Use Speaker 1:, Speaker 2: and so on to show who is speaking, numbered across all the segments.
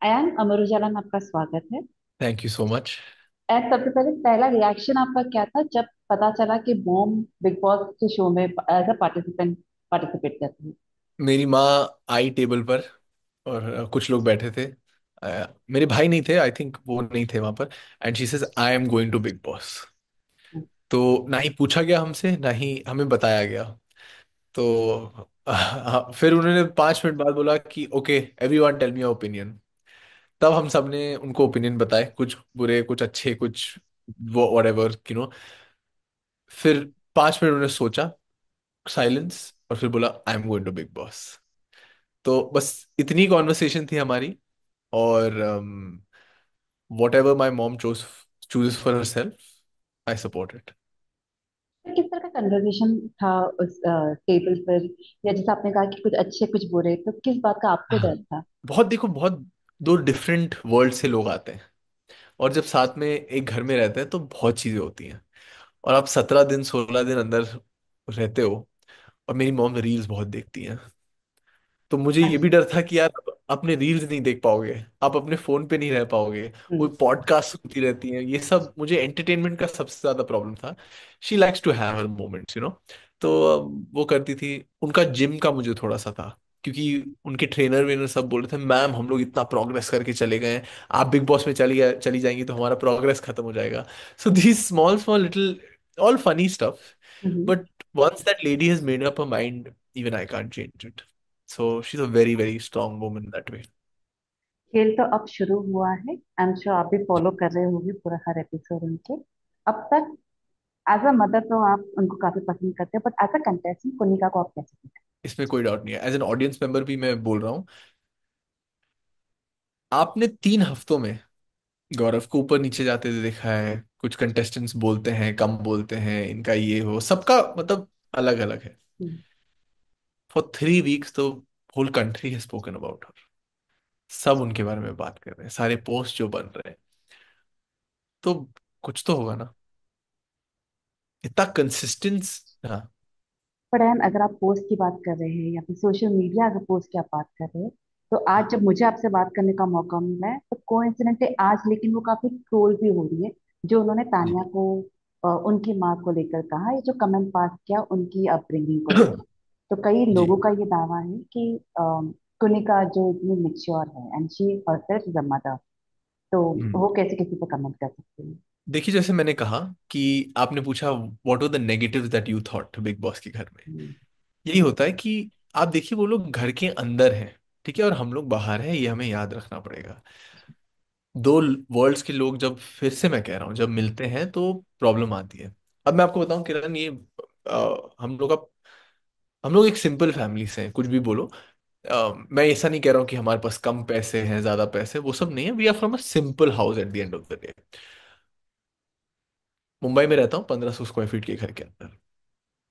Speaker 1: अयान, अमर उजाला में आपका स्वागत है।
Speaker 2: Thank you so much.
Speaker 1: And सबसे पहले पहला रिएक्शन आपका क्या था जब पता चला कि मॉम बिग बॉस के शो में एज अ पार्टिसिपेट करती है?
Speaker 2: मेरी माँ आई टेबल पर और कुछ लोग बैठे थे। मेरे भाई नहीं थे, आई थिंक वो नहीं थे वहां पर। And she says I am going to Bigg Boss. तो ना ही पूछा गया हमसे, ना ही हमें बताया गया। तो फिर उन्होंने 5 मिनट बाद बोला कि okay everyone tell me your opinion. तब हम सब ने उनको ओपिनियन बताए, कुछ बुरे कुछ अच्छे कुछ वो व्हाटएवर फिर 5 मिनट उन्होंने सोचा, साइलेंस, और फिर बोला I am going to Bigg Boss. तो बस इतनी कॉन्वर्सेशन थी हमारी। और whatever my mom choose for herself, I support it.
Speaker 1: तो किस तरह का कन्वर्सेशन था उस टेबल पर? या जैसे आपने कहा कि कुछ अच्छे कुछ बुरे, तो किस बात का आपको
Speaker 2: हाँ,
Speaker 1: डर था?
Speaker 2: बहुत देखो, बहुत दो डिफरेंट वर्ल्ड से लोग आते हैं। और जब साथ में एक घर में रहते हैं तो बहुत चीजें होती हैं। और आप 17 दिन 16 दिन अंदर रहते हो। और मेरी मॉम रील्स बहुत देखती हैं। तो मुझे ये भी
Speaker 1: अच्छा।
Speaker 2: डर था कि यार अपने रील्स नहीं देख पाओगे, आप अपने फोन पे नहीं रह पाओगे। वो
Speaker 1: हम्म।
Speaker 2: पॉडकास्ट सुनती रहती हैं, ये सब मुझे एंटरटेनमेंट का सबसे ज्यादा प्रॉब्लम था। She likes to have her moments. तो वो करती थी। उनका जिम का मुझे थोड़ा सा था, क्योंकि उनके ट्रेनर वेनर सब बोल रहे थे मैम हम लोग इतना प्रोग्रेस करके चले गए हैं, आप बिग बॉस में चली जाएंगी तो हमारा प्रोग्रेस खत्म हो जाएगा। So these small small little all funny stuff.
Speaker 1: Hmm.
Speaker 2: But once that lady has made up her mind, even I can't change it. So she's a very, very strong woman that way.
Speaker 1: खेल तो अब शुरू हुआ है। I am sure आप भी follow कर रहे होंगे पूरा हर एपिसोड उनके। अब तक एज अ मदर तो आप उनको काफी पसंद करते हैं, but as a contestant Konika को आप कैसे देखते
Speaker 2: इसमें कोई डाउट नहीं है, एज एन ऑडियंस मेंबर भी मैं बोल रहा हूँ। आपने 3 हफ्तों में गौरव को ऊपर नीचे जाते हुए देखा है। कुछ कंटेस्टेंट्स बोलते हैं, कम बोलते हैं, इनका ये हो सबका मतलब अलग अलग है।
Speaker 1: हैं?
Speaker 2: फॉर 3 वीक्स तो whole country has spoken about her. सब उनके बारे में बात कर रहे हैं, सारे पोस्ट जो बन रहे हैं। तो कुछ तो होगा ना, इतना कंसिस्टेंस। हाँ।
Speaker 1: पर एन, अगर आप पोस्ट की बात कर रहे हैं या फिर सोशल मीडिया अगर पोस्ट की आप बात कर रहे हैं, तो आज जब मुझे आपसे बात करने का मौका मिला है तो कोइंसिडेंटली आज लेकिन वो काफी ट्रोल भी हो रही है। जो उन्होंने
Speaker 2: जी।
Speaker 1: तानिया को उनकी माँ को लेकर कहा, ये जो कमेंट पास किया उनकी अपब्रिंगिंग को लेकर, तो कई
Speaker 2: जी।
Speaker 1: लोगों का ये दावा है कि कुनिका जो इतनी मेच्योर है and she herself is a mother, तो
Speaker 2: हम्म।
Speaker 1: वो कैसे किसी पे कमेंट कर सकती है?
Speaker 2: देखिए, जैसे मैंने कहा कि आपने पूछा what were the negatives that you thought big boss के घर में।
Speaker 1: हम्म।
Speaker 2: यही होता है कि आप देखिए वो लोग घर के अंदर हैं, ठीक है, और हम लोग बाहर हैं, ये हमें याद रखना पड़ेगा। दो वर्ल्ड्स के लोग जब, फिर से मैं कह रहा हूँ, जब मिलते हैं तो प्रॉब्लम आती है। अब मैं आपको बताऊं किरण, ये हम लोग का, हम लोग एक सिंपल फैमिली से हैं, कुछ भी बोलो। मैं ऐसा नहीं कह रहा हूँ कि हमारे पास कम पैसे हैं ज्यादा पैसे, वो सब नहीं है। We are from a simple house at the end of the day. Mumbai में रहता हूँ 1500 स्क्वायर फीट के घर के अंदर।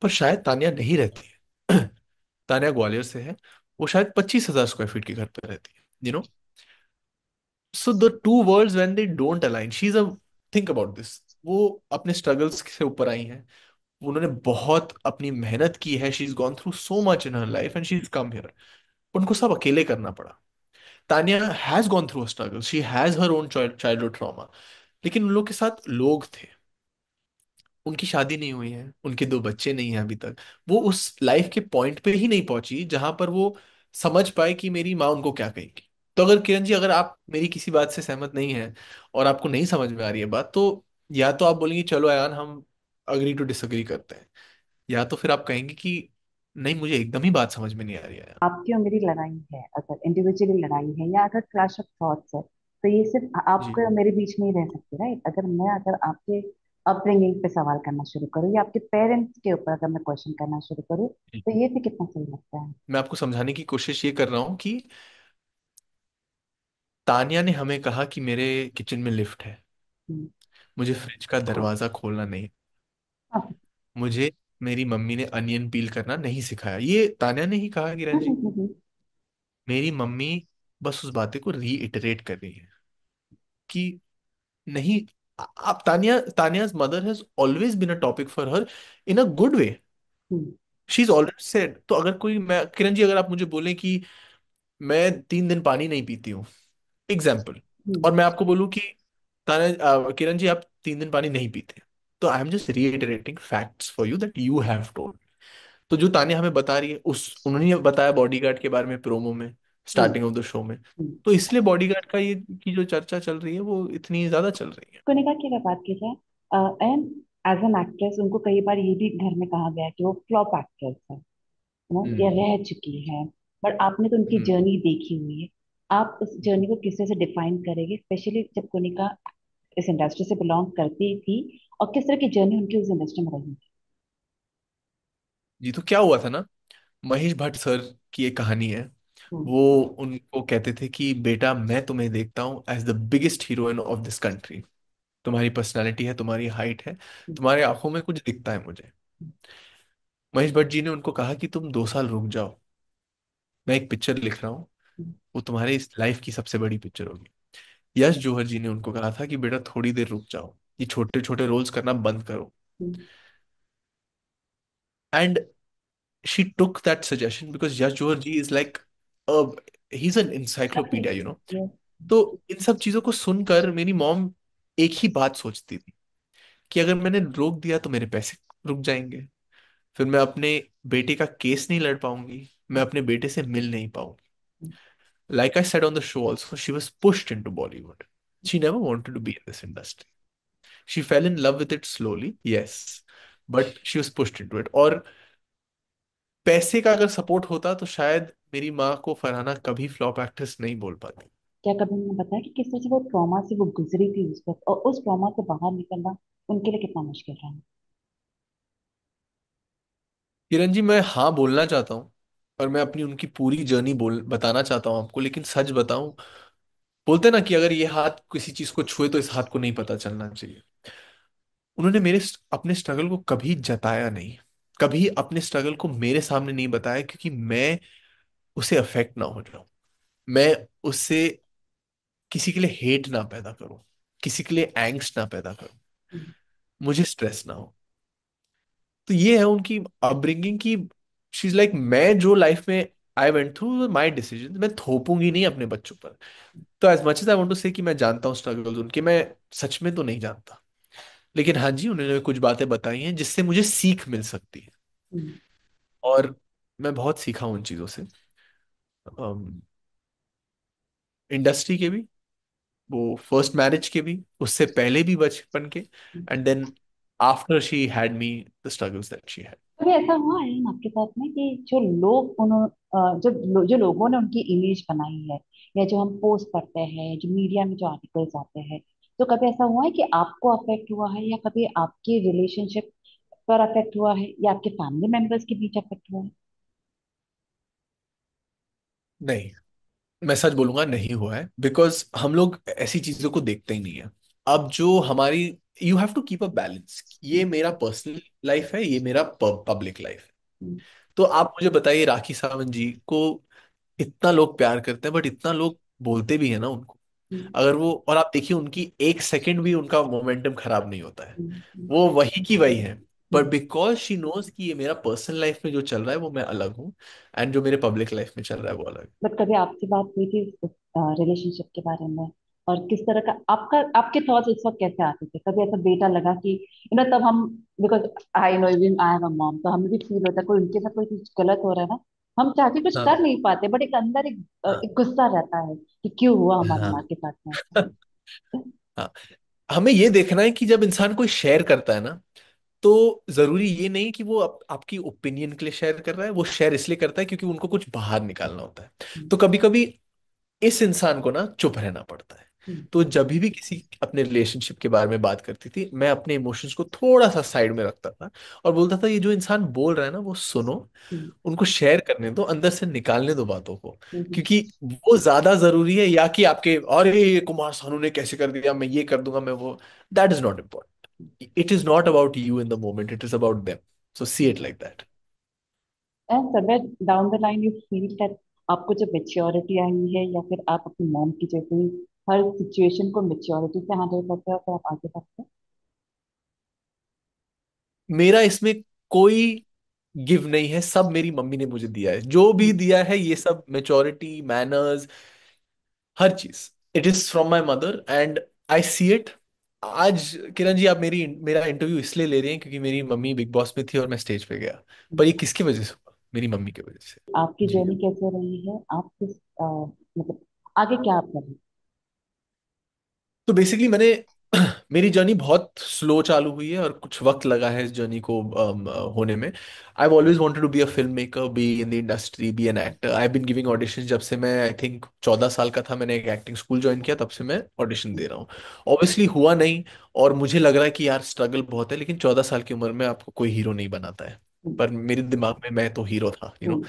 Speaker 2: पर शायद तानिया नहीं रहती है। तानिया ग्वालियर से है। वो शायद 25,000 स्क्वायर फीट के घर पर रहती है। So the two worlds when they don't align, she is a, think about this. वो अपने स्ट्रगल्स से ऊपर आई हैं। उन्होंने बहुत अपनी मेहनत की है, she is gone through so much in her life and she is come here. उनको सब अकेले करना पड़ा। Tania has gone through struggle, she has her own childhood trauma. लेकिन उन लोग के साथ लोग थे। उनकी शादी नहीं हुई है, उनके 2 बच्चे नहीं हैं अभी तक। वो उस लाइफ के पॉइंट पे ही नहीं पहुंची जहां पर वो समझ पाए कि मेरी माँ उनको क्या कहेगी। तो अगर किरण जी, अगर आप मेरी किसी बात से सहमत नहीं है और आपको नहीं समझ में आ रही है बात, तो या तो आप बोलेंगे चलो यार हम अग्री टू डिसअग्री करते हैं, या तो फिर आप कहेंगे कि नहीं मुझे एकदम ही बात समझ में नहीं आ रही है यार।
Speaker 1: आपकी और मेरी लड़ाई है, अगर इंडिविजुअली लड़ाई है या अगर क्लैश ऑफ थॉट्स है, तो ये सिर्फ
Speaker 2: जी।
Speaker 1: आपके और मेरे बीच में ही रह सकती है, राइट? अगर आपके अपब्रिंगिंग पे सवाल करना शुरू करूँ या आपके पेरेंट्स के ऊपर अगर मैं क्वेश्चन करना शुरू करूँ,
Speaker 2: जी।
Speaker 1: तो ये फिर कितना सही लगता है?
Speaker 2: मैं आपको समझाने की कोशिश ये कर रहा हूँ कि तानिया ने हमें कहा कि मेरे किचन में लिफ्ट है,
Speaker 1: हम्म।
Speaker 2: मुझे फ्रिज का दरवाजा खोलना नहीं,
Speaker 1: हाँ।
Speaker 2: मुझे मेरी मम्मी ने अनियन पील करना नहीं सिखाया। ये तान्या ने ही कहा किरण जी। मेरी मम्मी बस उस बातें को रीइटरेट कर रही है कि नहीं, आप Tanya, Tanya's mother has always been a topic for her in a good way.
Speaker 1: Hmm.
Speaker 2: She is already said. तो अगर कोई, मैं किरण जी, अगर आप मुझे बोलें कि मैं 3 दिन पानी नहीं पीती हूँ, एग्जाम्पल।
Speaker 1: हम्म,
Speaker 2: और मैं आपको बोलूं कि किरण जी आप 3 दिन पानी नहीं पीते, तो I am just reiterating facts for you that you have told. तो जो तान्या हमें बता रही है, उस उन्होंने बताया बॉडीगार्ड के बारे में प्रोमो में,
Speaker 1: हम्म,
Speaker 2: स्टार्टिंग ऑफ द शो में।
Speaker 1: हम्म।
Speaker 2: तो इसलिए बॉडीगार्ड का ये की जो चर्चा चल रही है वो इतनी ज्यादा चल रही है।
Speaker 1: कनिका की अगर बात की जाए, एंड एज एन एक्ट्रेस उनको कई बार ये भी घर में कहा गया है कि वो फ्लॉप एक्ट्रेस है, ना, या
Speaker 2: हम्म।
Speaker 1: रह चुकी है। बट आपने तो उनकी
Speaker 2: हम्म।
Speaker 1: जर्नी देखी हुई है। आप उस जर्नी को किस तरह से डिफाइन करेंगे, स्पेशली जब कनिका इस इंडस्ट्री से बिलोंग करती थी, और किस तरह की जर्नी उनकी उस इंडस्ट्री में रही?
Speaker 2: जी, तो क्या हुआ था ना, महेश भट्ट सर की एक कहानी है।
Speaker 1: हम्म,
Speaker 2: वो उनको कहते थे कि बेटा मैं तुम्हें देखता हूँ as the biggest heroine of this country. तुम्हारी पर्सनालिटी है, तुम्हारी हाइट है,
Speaker 1: हम्म,
Speaker 2: तुम्हारे आंखों में कुछ दिखता है मुझे। महेश भट्ट जी ने उनको कहा कि तुम 2 साल रुक जाओ, मैं एक पिक्चर लिख रहा हूँ,
Speaker 1: हम्म,
Speaker 2: वो तुम्हारे इस लाइफ की सबसे बड़ी पिक्चर होगी। यश जौहर जी ने उनको कहा था कि बेटा थोड़ी देर रुक जाओ, ये छोटे छोटे रोल्स करना बंद करो।
Speaker 1: Hmm,
Speaker 2: and she took that suggestion because Yash Johar ji is like he is an
Speaker 1: काफी,
Speaker 2: इंसाइक्लोपीडिया, यू नो।
Speaker 1: ये,
Speaker 2: तो इन सब चीजों को सुनकर मेरी मॉम एक ही बात सोचती थी कि अगर मैंने रोक दिया तो मेरे पैसे रुक जाएंगे, फिर मैं अपने बेटे का केस नहीं लड़ पाऊंगी, मैं अपने बेटे से मिल नहीं पाऊंगी। Like I said on the show also, she was pushed into Bollywood. She never wanted to be in this industry. She fell in love with it slowly, yes, but she was pushed into it. और पैसे का अगर support होता तो शायद मेरी माँ को फरहाना कभी फ्लॉप एक्ट्रेस नहीं बोल पाती।
Speaker 1: क्या कभी उन्होंने बताया कि किस तरह से वो ट्रॉमा से वो गुजरी थी उस वक्त, और उस ट्रॉमा से बाहर निकलना उनके लिए कितना मुश्किल रहा?
Speaker 2: किरण जी मैं हाँ बोलना चाहता हूँ, और मैं अपनी उनकी पूरी जर्नी बोल बताना चाहता हूँ आपको, लेकिन सच बताऊं, बोलते ना कि अगर ये हाथ किसी चीज को छुए तो इस हाथ को नहीं पता चलना चाहिए। उन्होंने अपने स्ट्रगल को कभी जताया नहीं, कभी अपने स्ट्रगल को मेरे सामने नहीं बताया, क्योंकि मैं उसे अफेक्ट ना हो जाऊं, मैं उससे किसी के लिए हेट ना पैदा करूं, किसी के लिए एंग्स्ट ना पैदा करूं,
Speaker 1: हम्म,
Speaker 2: मुझे स्ट्रेस ना हो। तो ये है उनकी अपब्रिंगिंग की। शी इज लाइक मैं जो लाइफ में I went through my decision मैं थोपूंगी नहीं अपने बच्चों पर। तो as much as I want to say कि मैं जानता हूँ स्ट्रगल्स उनके, मैं सच में तो नहीं जानता, लेकिन हाँ जी उन्होंने कुछ बातें बताई हैं जिससे मुझे सीख मिल सकती है।
Speaker 1: हम्म।
Speaker 2: और मैं बहुत सीखा हूँ उन चीजों से, इंडस्ट्री के भी, वो फर्स्ट मैरिज के भी, उससे पहले भी बचपन के, and then after she had me, the struggles that she had.
Speaker 1: कभी ऐसा हुआ है ना आपके साथ में कि जो लोग जो लोगों ने उनकी इमेज बनाई है, या जो हम पोस्ट करते हैं, जो मीडिया में जो आर्टिकल्स आते हैं, तो कभी ऐसा हुआ है कि आपको अफेक्ट हुआ है, या कभी आपके रिलेशनशिप पर अफेक्ट हुआ है, या आपके फैमिली मेंबर्स के बीच अफेक्ट हुआ है?
Speaker 2: नहीं, मैं सच बोलूंगा नहीं हुआ है, बिकॉज हम लोग ऐसी चीजों को देखते ही नहीं है। अब जो हमारी, you have to keep a balance, ये मेरा पर्सनल लाइफ है, ये मेरा पब्लिक लाइफ है।
Speaker 1: हम्म,
Speaker 2: तो आप मुझे बताइए, राखी सावंत जी को इतना लोग प्यार करते हैं, बट इतना लोग बोलते भी है ना उनको।
Speaker 1: हम्म,
Speaker 2: अगर वो, और आप देखिए उनकी एक सेकंड भी उनका मोमेंटम खराब नहीं होता है,
Speaker 1: हम्म,
Speaker 2: वो वही की वही है। पर
Speaker 1: हम्म।
Speaker 2: बिकॉज शी नोज कि ये मेरा पर्सनल लाइफ में जो चल रहा है वो मैं अलग हूँ, एंड जो मेरे पब्लिक लाइफ में चल रहा है वो अलग है।
Speaker 1: बट कभी आपसे बात हुई थी रिलेशनशिप के बारे में, और किस तरह का आपका आपके थॉट्स उस वक्त कैसे आते थे? कभी ऐसा बेटा लगा कि तब हम, because I know even I have a mom, तो हमें भी फील होता है कोई उनके साथ कोई कुछ गलत हो रहा है ना, हम चाह के कुछ कर
Speaker 2: हाँ।
Speaker 1: नहीं पाते, बट एक अंदर
Speaker 2: हाँ।
Speaker 1: एक गुस्सा रहता है कि क्यों हुआ हमारी
Speaker 2: हाँ।
Speaker 1: माँ के साथ में ऐसा।
Speaker 2: हाँ, हमें ये देखना है कि जब इंसान कोई शेयर करता है ना, तो जरूरी ये नहीं कि वो आपकी ओपिनियन के लिए शेयर कर रहा है, वो शेयर इसलिए करता है क्योंकि उनको कुछ बाहर निकालना होता है।
Speaker 1: हम्म,
Speaker 2: तो कभी कभी इस इंसान को ना चुप रहना पड़ता है।
Speaker 1: हम्म,
Speaker 2: तो जब भी किसी अपने रिलेशनशिप के बारे में बात करती थी, मैं अपने इमोशंस को थोड़ा सा साइड में रखता था, और बोलता था ये जो इंसान बोल रहा है ना वो सुनो,
Speaker 1: हम्म,
Speaker 2: उनको शेयर करने दो, अंदर से निकालने दो बातों को।
Speaker 1: हम्म,
Speaker 2: क्योंकि वो ज्यादा जरूरी है, या कि आपके अरे ये कुमार सानू ने कैसे कर दिया, मैं ये कर दूंगा, मैं वो, that is not important. It is not about you in the moment, it is about them. So see it like that.
Speaker 1: And somewhere down the line you feel that आपको जो मेच्योरिटी आई है, या फिर आप अपनी मॉम की जैसे ही हर situation को मेच्योरिटी से हैंडल करते हो, तो आप आगे बढ़ते
Speaker 2: मेरा इसमें कोई गिव नहीं है, सब मेरी मम्मी ने मुझे दिया है, जो
Speaker 1: हो?
Speaker 2: भी दिया है ये सब, मेच्योरिटी, मैनर्स, हर चीज। It is from my mother and I see it. आज किरण जी, आप मेरा इंटरव्यू इसलिए ले रहे हैं क्योंकि मेरी मम्मी बिग बॉस में थी और मैं स्टेज पे गया। पर ये किसकी वजह से हुआ? मेरी मम्मी की वजह से।
Speaker 1: आपकी
Speaker 2: जी।
Speaker 1: जर्नी कैसे रही है? आप किस मतलब आगे क्या आप कर रहे हैं?
Speaker 2: तो बेसिकली मैंने मेरी जर्नी बहुत स्लो चालू हुई है और कुछ वक्त लगा है इस जर्नी को होने में। I always wanted to be a film maker, be in the industry, be an actor. I been giving audition जब से मैं आई थिंक 14 साल का था। मैंने एक एक्टिंग स्कूल ज्वाइन किया, तब से मैं ऑडिशन दे रहा हूँ। ऑब्वियसली हुआ नहीं, और मुझे लग रहा है कि यार स्ट्रगल बहुत है, लेकिन 14 साल की उम्र में आपको कोई हीरो नहीं बनाता है।
Speaker 1: हम्म,
Speaker 2: पर मेरे दिमाग में मैं तो हीरो था, you know.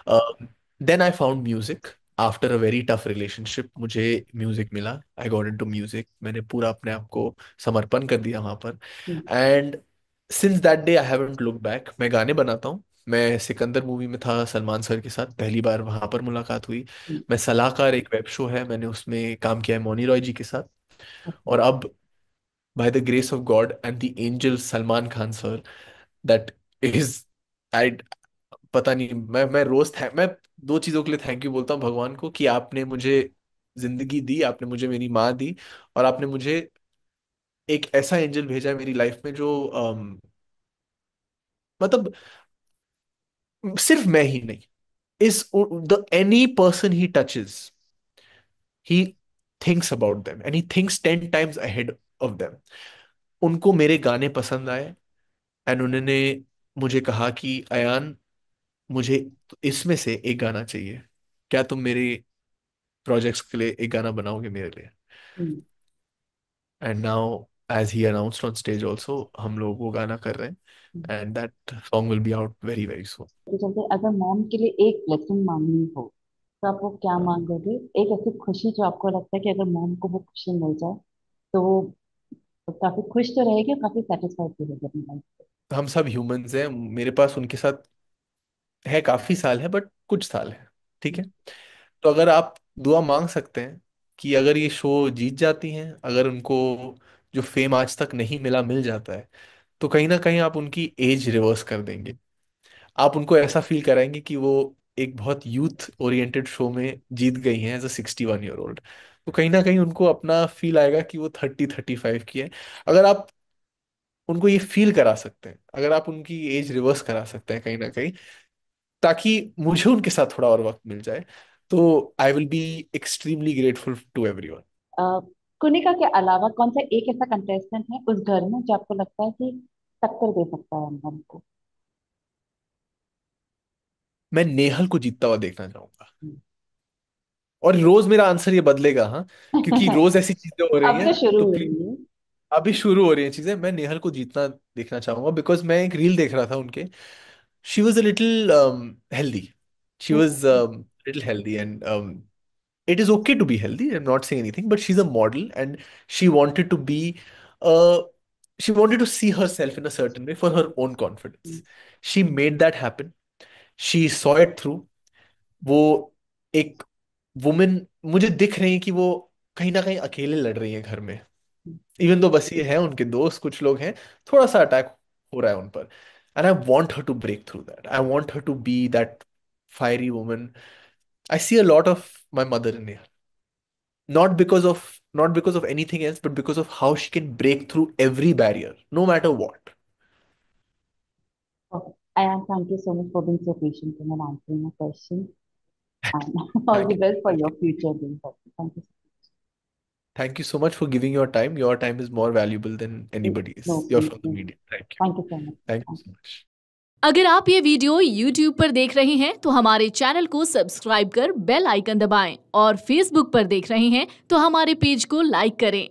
Speaker 1: Hmm,
Speaker 2: then I found music after a very tough relationship. मुझे म्यूजिक मिला, आई गॉट इनटू म्यूजिक। मैंने पूरा अपने आप को समर्पण कर दिया वहां पर।
Speaker 1: Hmm,
Speaker 2: and since that day I haven't look back. मैं गाने बनाता हूँ। मैं सिकंदर मूवी में था सलमान सर के साथ, पहली बार वहां पर मुलाकात हुई।
Speaker 1: हम्म,
Speaker 2: मैं सलाहकार, एक वेब शो है, मैंने उसमें काम किया है मौनी रॉय जी के साथ।
Speaker 1: ओके,
Speaker 2: और अब by the grace of God and the angel Salman Khan sir, that is, I, पता नहीं, मैं रोज मैं दो चीजों के लिए थैंक यू बोलता हूँ भगवान को, कि आपने मुझे जिंदगी दी, आपने मुझे मेरी माँ दी, और आपने मुझे एक ऐसा एंजल भेजा है मेरी लाइफ में जो मतलब सिर्फ मैं ही नहीं, इस the any person he touches, he thinks about them and he thinks 10 times ahead of them. उनको मेरे गाने पसंद आए, एंड उन्होंने मुझे कहा कि अयान, मुझे इसमें से एक गाना चाहिए, क्या तुम मेरे प्रोजेक्ट्स के लिए एक गाना बनाओगे मेरे लिए?
Speaker 1: Hmm.
Speaker 2: And now as he announced on stage also, हम लोग वो गाना कर रहे
Speaker 1: हम्म।
Speaker 2: हैं, and that song will be out very very soon.
Speaker 1: तो चलते एज अ मॉम के लिए एक ब्लेसिंग मांगनी हो तो आप वो क्या मांगोगे? एक ऐसी खुशी जो आपको लगता है कि अगर मॉम को वो खुशी मिल जाए तो वो काफी खुश तो रहेगी और काफी सेटिस्फाइड भी रहेगी अपनी लाइफ
Speaker 2: हम सब ह्यूमंस हैं, मेरे पास उनके साथ है, काफी साल है बट कुछ साल है, ठीक
Speaker 1: से।
Speaker 2: है। तो अगर आप दुआ मांग सकते हैं कि अगर ये शो जीत जाती हैं, अगर उनको जो फेम आज तक नहीं मिला मिल जाता है, तो कहीं ना कहीं आप उनकी एज रिवर्स कर देंगे। आप उनको ऐसा फील कराएंगे कि वो एक बहुत यूथ ओरिएंटेड शो में जीत गई हैं एज अ 61 ईयर ओल्ड। तो कहीं ना कहीं उनको अपना फील आएगा कि वो 30-35 की है। अगर आप उनको ये फील करा सकते हैं, अगर आप उनकी एज रिवर्स करा सकते हैं कहीं ना कहीं, ताकि मुझे उनके साथ थोड़ा और वक्त मिल जाए, तो I will be extremely grateful to everyone.
Speaker 1: Kunika के अलावा कौन सा एक ऐसा कंटेस्टेंट है उस घर में जो आपको लगता है कि टक्कर दे सकता है हम को?
Speaker 2: मैं नेहल को जीतता हुआ देखना चाहूंगा।
Speaker 1: हम्म।
Speaker 2: और रोज मेरा आंसर ये बदलेगा, हाँ, क्योंकि रोज ऐसी चीजें हो रही
Speaker 1: अब
Speaker 2: हैं।
Speaker 1: तो शुरू
Speaker 2: तो
Speaker 1: हो
Speaker 2: प्लीज,
Speaker 1: रही है।
Speaker 2: अभी शुरू हो रही हैं चीजें। मैं नेहल को जीतना देखना चाहूंगा, बिकॉज मैं एक रील देख रहा था उनके। She was a little healthy, she was little healthy, and it is okay to be healthy. I'm not saying anything, but she's a model, and she wanted to be, uh, she wanted to see herself in a certain way for her own confidence. She made that happen. She saw it through. वो एक women मुझे दिख रही है कि वो कहीं ना कहीं अकेले लड़ रही है घर में। इवन तो बस ये है, उनके दोस्त कुछ लोग हैं, थोड़ा सा अटैक हो रहा है उन पर। And I want her to break through that, I want her to be that fiery woman. I see a lot of my mother in her, not because of anything else, but because of how she can break through every barrier no matter what.
Speaker 1: Okay. And thank you so much for being so patient and answering my question. And all
Speaker 2: Thank
Speaker 1: the
Speaker 2: you.
Speaker 1: best for
Speaker 2: Thank
Speaker 1: your
Speaker 2: you.
Speaker 1: future being happy. Thank you.
Speaker 2: Thank you so much for giving your time. Your time is more valuable than
Speaker 1: No,
Speaker 2: anybody's. You're
Speaker 1: please,
Speaker 2: from the
Speaker 1: please.
Speaker 2: media. Thank you.
Speaker 1: Thank you so much.
Speaker 2: Thank you
Speaker 1: Thank
Speaker 2: so
Speaker 1: you.
Speaker 2: much.
Speaker 3: अगर आप ये video YouTube पर देख रहे हैं तो हमारे channel को सब्सक्राइब कर बेल आइकन दबाएं और Facebook पर देख रहे हैं तो हमारे पेज को लाइक करें।